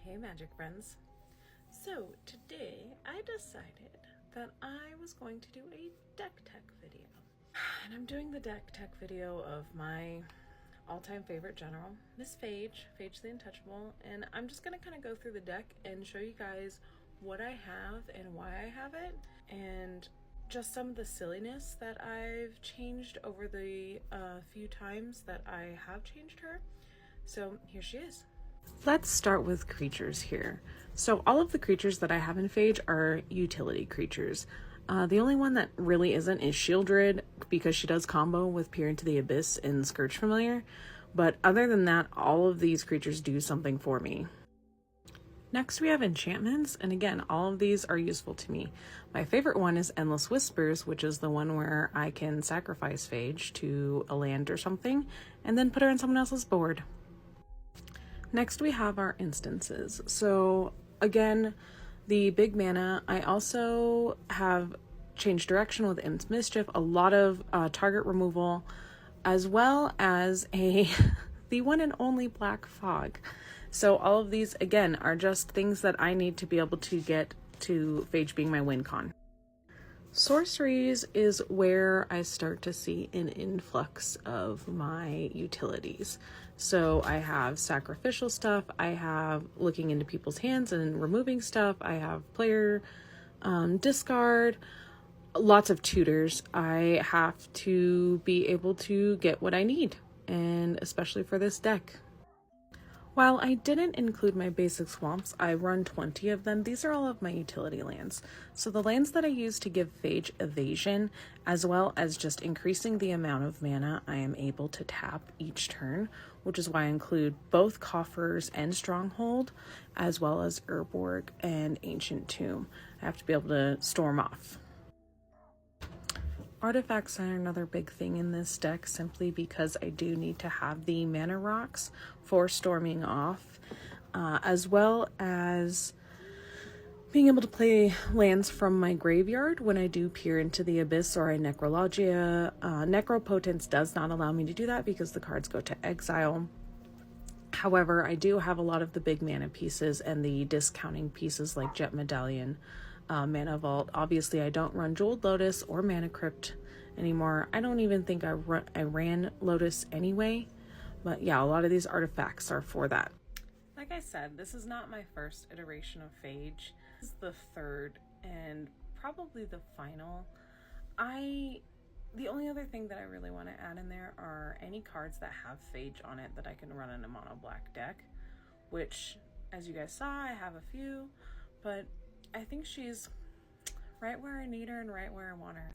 Hey magic friends. So today I decided that I was going to do a deck tech video. And I'm doing the deck tech video of my all-time favorite general, Miss Phage the Untouchable, and I'm just gonna kind of go through the deck and show you guys what I have and why I have it, and just some of the silliness that I've changed over the few times that I have changed her. So here she is. Let's start with creatures here. So all of the creatures that I have in Phage are utility creatures. The only one that really isn't is Shieldred, because she does combo with Peer into the Abyss and Scourge Familiar. But other than that, all of these creatures do something for me. Next we have enchantments, and again, all of these are useful to me. My favorite one is Endless Whispers, which is the one where I can sacrifice Phage to a land or something, and then put her on someone else's board. Next we have our instances. So again, the big mana, I also have changed direction with Imps Mischief, a lot of target removal, as well as the one and only black fog. So all of these again are just things that I need to be able to get to Phage being my win con. Sorceries is where I start to see an influx of my utilities. So I have sacrificial stuff, I have looking into people's hands and removing stuff, I have player discard, lots of tutors. I have to be able to get what I need, and especially for this deck. While I didn't include my basic swamps, I run 20 of them. These are all of my utility lands. So the lands that I use to give Phage evasion, as well as just increasing the amount of mana I am able to tap each turn, which is why I include both Coffers and Stronghold, as well as Urborg and Ancient Tomb. I have to be able to storm off. Artifacts are another big thing in this deck, simply because I do need to have the mana rocks for storming off, as well as being able to play lands from my graveyard when I do Peer into the Abyss or I Necrologia. Necropotence does not allow me to do that because the cards go to exile. However, I do have a lot of the big mana pieces and the discounting pieces like Jet Medallion, Mana Vault. Obviously, I don't run Jeweled Lotus or Mana Crypt anymore. I don't even think I ran Lotus anyway. But yeah, a lot of these artifacts are for that. Like I said, this is not my first iteration of Phage. This is the third and probably the final. The only other thing that I really want to add in there are any cards that have Phage on it that I can run in a mono black deck, which, as you guys saw, I have a few, but I think she's right where I need her and right where I want her.